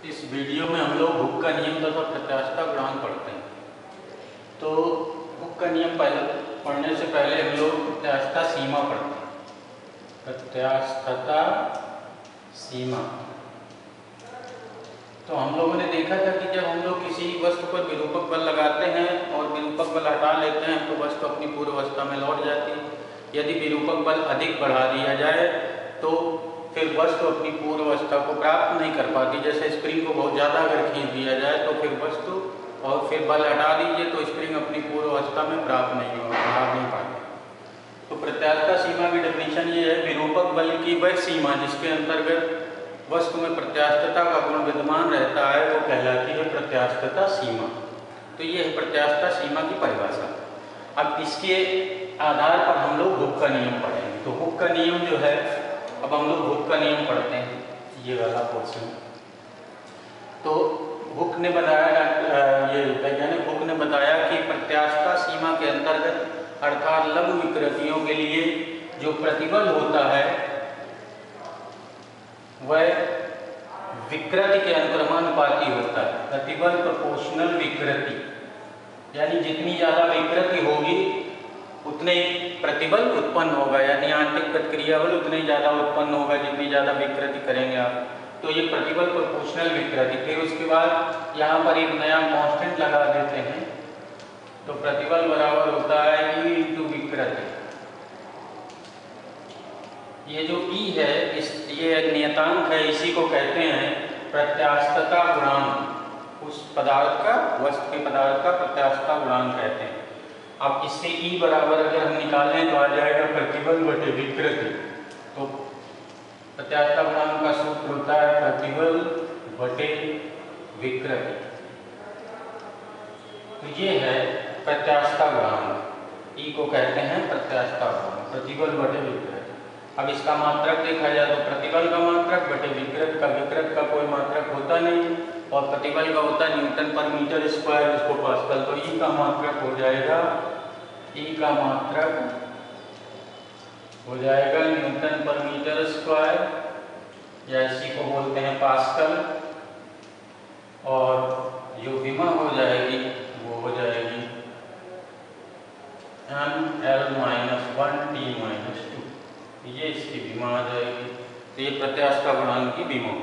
इस वीडियो में हम लोग हुक का नियम तथा प्रत्यास्थता गुणांक पढ़ते हैं। तो हुक का नियम पढ़ने से पहले हम लोग प्रत्यास्थता सीमा पढ़ते हैं। प्रत्यास्थता सीमा। तो हम लोगों ने देखा था कि जब हम लोग किसी वस्तु पर विरूपक बल लगाते हैं और विरूपक बल हटा लेते हैं तो वस्तु अपनी पूर्वावस्था में लौट जाती है। यदि विरूपक बल अधिक बढ़ा दिया जाए तो फिर वस्तु अपनी पूर्वावस्था को प्राप्त नहीं कर पाती। जैसे स्प्रिंग को बहुत ज़्यादा अगर खींच दिया जाए तो फिर वस्तु, और फिर बल हटा दीजिए तो स्प्रिंग अपनी पूर्वावस्था में प्राप्त नहीं पाती। तो प्रत्यास्थता सीमा की डेफिनेशन ये है, विरूपक बल की वह सीमा जिसके अंतर्गत वस्तु में प्रत्यास्थता का गुण विद्यमान रहता है वो कहलाती है प्रत्यास्थता सीमा। तो ये है प्रत्यास्थता सीमा की परिभाषा। अब इसके आधार पर हम लोग हुक का नियम पढ़ेंगे। तो हुक का नियम जो है, अब हम लोग हुक का नियम पढ़ते हैं, ये वाला पोर्शन। तो हुक ने बताया, ये वैज्ञानिक हुक ने बताया कि प्रत्यास्थता सीमा के अंतर्गत अर्थात लघु विकृतियों के लिए जो प्रतिबल होता है वह विकृति के अनुक्रमानुपाती होता है। प्रतिबल प्रोपोर्शनल विकृति, यानी जितनी ज़्यादा विकृति होगी उतने प्रतिबल उत्पन्न होगा, यानी आंतरिक प्रतिक्रिया बल उतने ज़्यादा उत्पन्न होगा जितनी ज़्यादा विकृति करेंगे आप। तो ये प्रतिबल प्रोपोर्शनल विकृति। फिर उसके बाद यहाँ पर एक नया कांस्टेंट लगा देते हैं। तो प्रतिबल बराबर होता है E इंटू विकृति। ये जो E है, ये नियतांक है, इसी को कहते हैं प्रत्यास्थता गुणांक। उस पदार्थ का, वस्तु के पदार्थ का प्रत्यास्थता गुणांक कहते हैं। अब इससे E बराबर अगर हम निकालें तो आ जाएगा प्रतिबल बटे विकृति। तो प्रत्यास्थता गुणांक का सूत्र होता है प्रतिबल बटे विकृति। तो ये है प्रत्यास्थता गुणांक। E को कहते हैं प्रत्यास्थता गुणांक, प्रतिबल बटे विकृति। अब इसका मात्रक देखा जाए तो प्रतिबल का मात्रक बटे विकृत का, विकृत का कोई मात्रक होता नहीं और प्रतिबल का होता है न्यूटन पर मीटर स्क्वायर, उसको पास्कल। तो E का मात्रक हो जाएगा, E का मात्रक हो जाएगा न्यूटन पर मीटर स्क्वायर, या इसी को बोलते हैं पास्कल। और जो विमा हो जाएगी वो हो जाएगी mL-1T-2, ये इसकी विमा आ जाएगी। तो ये प्रत्यास्थता गुणांक की विमा।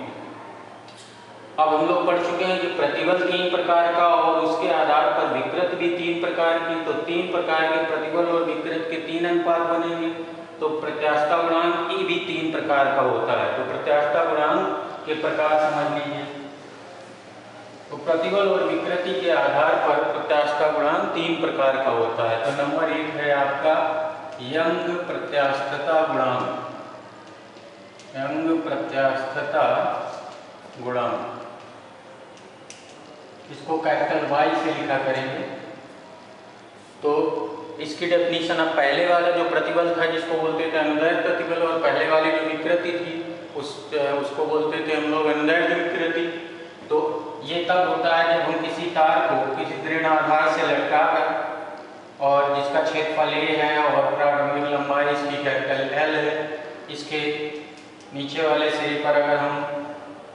अब हम लोग पढ़ चुके हैं कि प्रतिबल 3 प्रकार का और उसके आधार पर विकृत भी 3 प्रकार की। तो 3 प्रकार के प्रतिबल और विकृत के 3 अनुपात बनेंगे। तो प्रत्यास्थता गुणांक की भी 3 प्रकार का होता है। तो प्रत्यास्थता गुणांक के प्रकार समझ लीजिए। तो प्रतिबल और विकृति के आधार पर प्रत्यास्थता गुणांक 3 प्रकार का होता है। तो नंबर 1 है आपका यंग प्रत्यास्थता गुणांक। यंग प्रत्यास्थता गुणांक, इसको कैपिटल Y से लिखा करेंगे। तो इसकी डेफिनेशन, अब पहले वाला जो प्रतिबल था जिसको बोलते थे अनुदैर्ध्य प्रतिबल, और पहले वाली जो विकृति थी उसको बोलते थे हम लोग अनुदैर्ध्य विकृति। तो ये तब होता है जब हम किसी तार को किसी दृढ़ आधार से लटका कर, और जिसका क्षेत्रफल A है और प्रारंभिक लंबाई इसकी कैपिटल L है, इसके नीचे वाले सिरे पर अगर हम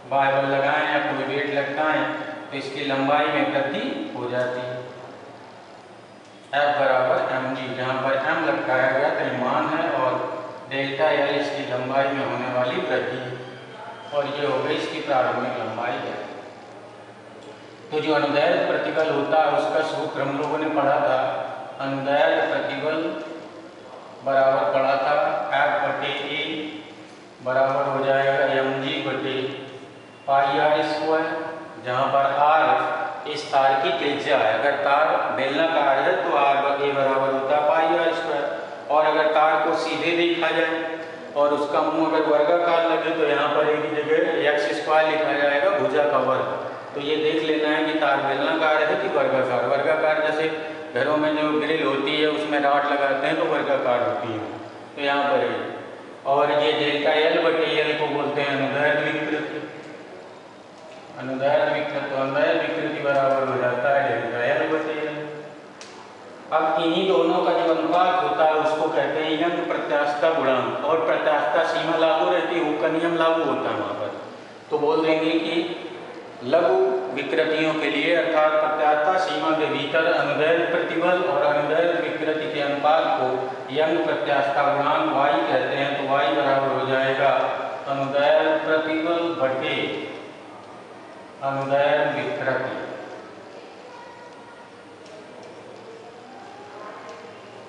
बार बल लगाएं या कोई वेट लगाएं तो इसकी लंबाई में वृद्धि हो जाती है। F बराबर mg, जहाँ पर m लटकाया गया द्रव्यमान है और डेल्टा L इसकी लंबाई में होने वाली वृद्धि है, और ये हो गई इसकी प्रारंभिक लंबाई है। तो जो अनुदैर्ध्य प्रतिबल होता है उसका सूत्र हम लोगों ने पढ़ा था। अनुदैर्ध्य प्रतिबल बराबर पढ़ा था F बटे A बराबर हो जाएगा mg बटे पाई r स्क्वायर, जहाँ पर r इस तार की त्रिज्या है। अगर तार बेलनाकार है तो r A बराबर होता है पाई r स्क्वायर, और अगर तार को सीधे देखा जाए और उसका मुंह अगर वर्गाकार लगे तो यहाँ पर एक ही जगह x स्क्वायर लिखा जाएगा, भुजा का वर्ग। तो ये देख लेना है कि तार बेलनाकार है कि वर्गाकार। वर्गाकार जैसे घरों में जो ग्रिल होती है उसमें रॉड लगाते हैं तो वर्गाकार होती है, तो यहाँ पर है। और ये डेल्टा L बटे L को बोलते हैं अनुदैर्ध्य विकृति। अनुदैर्ध्य विकृति, तो अनुदैर्ध्य विकृति बराबर हो जाता है डेल्टा L बटे L। अब इन्हीं दोनों का जो अनुपात होता है उसको कहते हैं यंग प्रत्यास्थता गुणांक, और प्रत्यास्थता सीमा लागू रहती है, हुक का नियम लागू होता है वहाँ पर। तो बोल देंगे कि लघु विकृतियों के लिए अर्थात प्रत्यास्थता सीमा के भीतर अनुदैर्ध्य प्रतिबल और अनुदैर्ध्य विकृति के अनुपात को यंग प्रत्यास्थता गुणांक y कहते हैं। तो y बराबर हो जाएगा अनुदैर्ध्य प्रतिबल बटे अनुदैर्ध्य विकृति,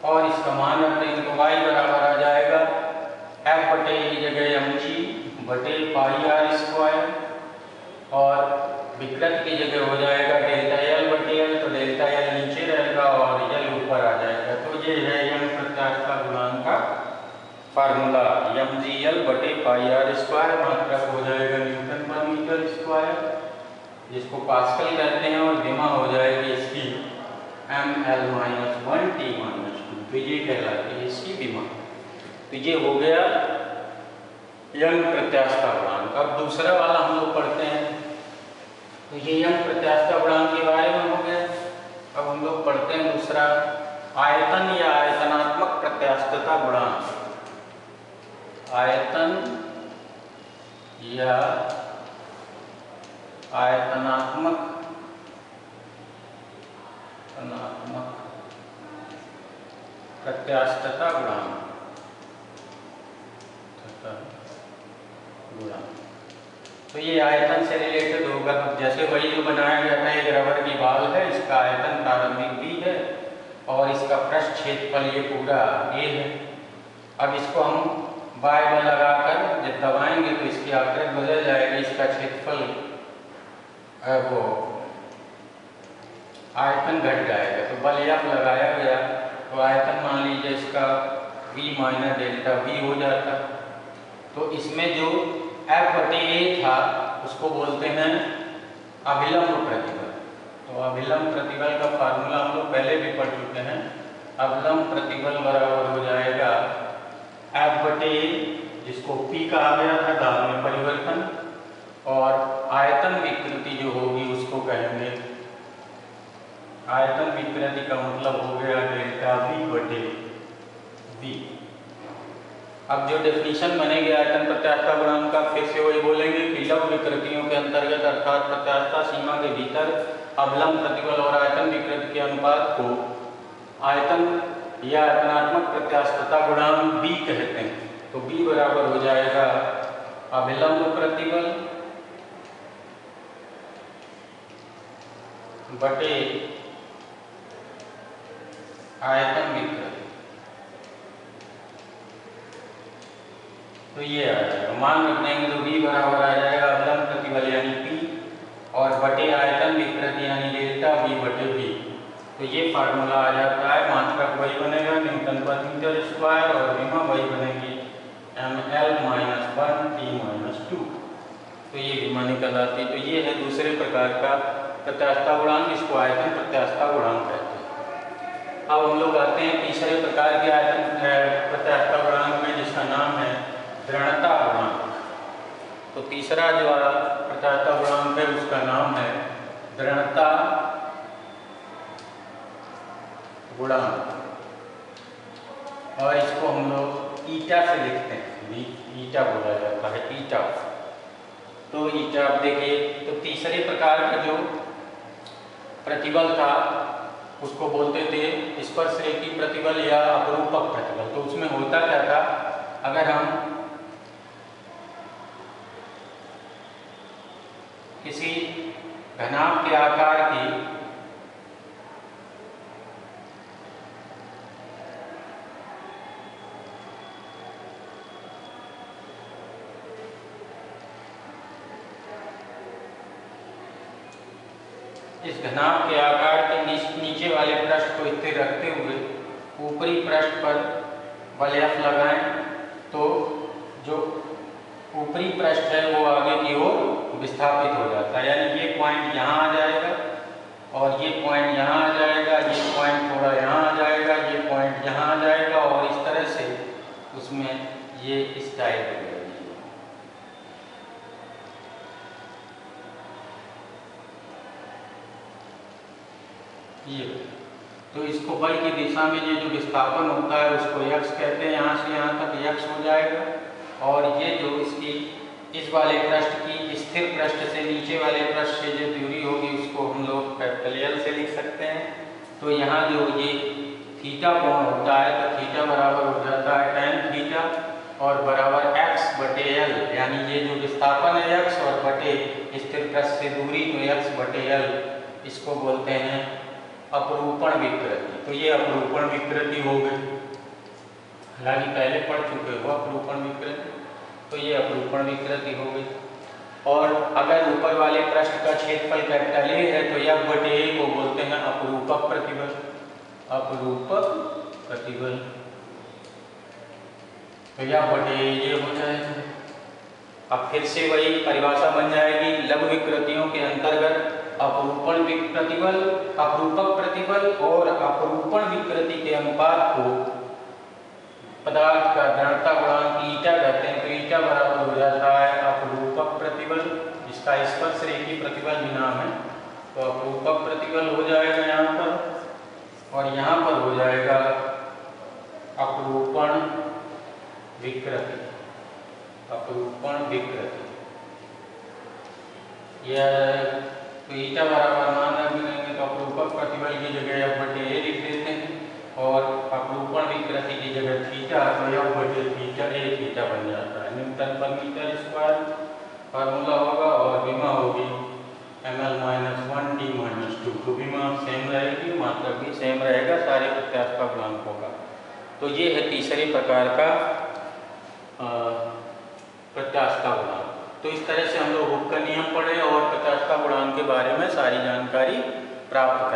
और इसका मान रख देंगे तो y बराबर आ जाएगा f बटे की जगह mg बटे पाई आर स्क्वायर, और विकृति की जगह हो जाएगा डेल्टा एल बटे एल, तो डेल्टा एल नीचे रहेगा और एल ऊपर आ जाएगा। तो ये है यंग प्रत्यास्थता गुणांक का फार्मूला, mgl बटे पाई आर स्क्वायर मात्रक हो जाएगा न्यूटन पर मीटर स्क्वायर, जिसको पास्कल कहते हैं, और विमा हो जाएगी इसकी ml-1t-2, तो ये कहलाती है इसकी विमा। तो ये हो गया यंग प्रत्यास्थता गुणांक। अब दूसरा वाला हम लोग पढ़ते हैं। तो ये यंग प्रत्यास्थता गुणांक के बारे में हो गया। अब हम लोग पढ़ते हैं दूसरा, आयतन या आयतनात्मक प्रत्यास्थता गुणांक। आयतन या आयतनात्मक प्रत्यास्थता गुणांक। तो ये आयतन से रिलेटेड होगा। जैसे वही जो बनाया गया था, एक रबर की बॉल है, इसका आयतन प्रारंभिक b है और इसका पृष्ठ क्षेत्रफल ये पूरा a है। अब इसको हम बाय बल लगाकर जब दबाएंगे तो इसकी आकृति बदल जाएगी, इसका क्षेत्रफल वो आयतन घट जाएगा। तो बल F लगाया गया तो आयतन मान लीजिए इसका v माइनस डेल्टा v हो जाता। तो इसमें जो F बटे a था उसको बोलते हैं अभिलंब प्रतिबल। तो अभिलंब प्रतिबल का फार्मूला हम लोग पहले भी पढ़ चुके हैं। अभिलंब प्रतिबल बराबर हो जाएगा F बटे a, जिसको P कहा गया था, ढाल में परिवर्तन, और आयतन विकृति जो होगी उसको कहेंगे, आयतन विकृति का मतलब हो गया डेल्टा v बटे v। अब जो डेफिनेशन बनेगी आयतन प्रत्यास्थता गुणांक का, फिर से वही बोलेंगे कि लघु विकृतियों के अंतर्गत अर्थात प्रत्यास्थता सीमा के भीतर अभिलंब प्रतिबल और आयतन विकृति के अनुपात को आयतन या आयतनात्मक प्रत्यास्थता गुणांक b कहते हैं। तो b बराबर हो जाएगा अभिलंब प्रतिबल बटे आयतन विकृति। तो ये आ जाएगा, मान रख देंगे तो b बराबर आ जाएगा अभिलंब प्रतिबल यानी p और बटे आयतन विकृति यानी डेल्टा v बटे v। तो ये फार्मूला आ जाता है, मात्रक वही बनेगा न्यूटन पर मीटर स्क्वायर और विमा वही बनेगी ml-1t-2। तो ये विमा निकल आती है। तो ये है दूसरे प्रकार का प्रत्यास्थता गुणांक, इसको आयतन प्रत्यास्थता गुणांक कहते हैं। अब हम लोग आते हैं तीसरे प्रकार के आयतन प्रत्यास्थता गुणांक में, जिसका नाम है दृढ़ता गुणांक। तो तीसरा जो प्रत्यास्थता गुणांक है उसका नाम है दृढ़ता गुणांक, और इसको हम लोग ईटा से लिखते हैं, ईटा बोला जाता है, ईटा। तो ईटा आप देखिए, तो तीसरे प्रकार का जो प्रतिबल था उसको बोलते थे स्पर्शरेखी प्रतिबल या अपरूपक प्रतिबल। तो उसमें होता क्या था, अगर हम किसी घनाभ के आकार की इस घनाभ के आकार के नीचे वाले पृष्ठ को स्थिर रखते हुए ऊपरी पृष्ठ पर बल F लगाएं, तो जो ऊपरी पृष्ठ है वो आगे की ओर विस्थापित हो जाता है। यानी ये पॉइंट यहाँ आ जाएगा और ये पॉइंट यहाँ आ जाएगा, ये पॉइंट थोड़ा यहाँ आ जाएगा, ये पॉइंट यहाँ आ जाएगा, और इस तरह से उसमें ये इस टाइप हो जाएगी। ये तो इसको बल की दिशा में ये जो विस्थापन होता है उसको x कहते हैं। यहाँ से यहाँ तक x हो जाएगा, और ये जो इसकी इस वाले पृष्ठ की स्थिर पृष्ठ से नीचे वाले पृष्ठ से जो दूरी होगी उसको हम लोग कैपिटल L से लिख सकते हैं। तो यहाँ जो ये थीटा कोण होता है तो थीटा बराबर हो जाता है tan थीटा और बराबर x बटे L, यानी ये जो विस्थापन है x और बटे स्थिर पृष्ठ से दूरी तो x बटे L, इसको बोलते हैं अपरूपण विकृति। तो ये अपरूपण विकृति हो गई, हालांकि पहले पढ़ चुके हो अपरूपण विकृति, तो ये अपरूपण विकृति हो गई। और अगर ऊपर वाले पृष्ठ का क्षेत्रफल कैपिटल A है तो F बटे A को बोलते हैं अपरूपक प्रतिबल, अपरूपक प्रतिबल। तो F बटे A ये हो जाएगा। अब फिर से वही परिभाषा बन जाएगी, लघु विकृतियों के अंतर्गत अपरूपण प्रतिबल, अपरूपक प्रतिबल और अपरूपण विकृति के अनुपात को पदार्थ का दृढ़ता गुणांक ईटा कहते हैं। तो ईटा बराबर हो जाता है अपरूपक प्रतिबल, जिसका स्पर्श रेखीय प्रतिबल भी नाम है। तो अपरूपक प्रतिबल हो जाएगा यहाँ पर, और यहाँ पर हो जाएगा अपरूपण विकृति, अपरूपण विकृति। यह तो ईटा बराबर मान रखेंगे तो अपरूपक प्रतिबल की जगह F बटे A लिख देते हैं और अपरूपण विकृति की जगह थीटा तो F बटे थीटा A थीटा बन जाता है। न्यूटन पर मीटर स्क्वायर फार्मूला होगा और विमा होगी ml-1d-2। तो विमा सेम रहेगी, मात्रा भी सेम रहेगा सारे प्रत्यास्थ गुणांकों का। तो ये है तीसरे प्रकार का प्रत्यास्थ गुणांक। तो इस तरह से हम लोग हुक का नियम पढ़े और प्रत्यास्थ गुणांक के बारे में सारी जानकारी प्राप्त करें।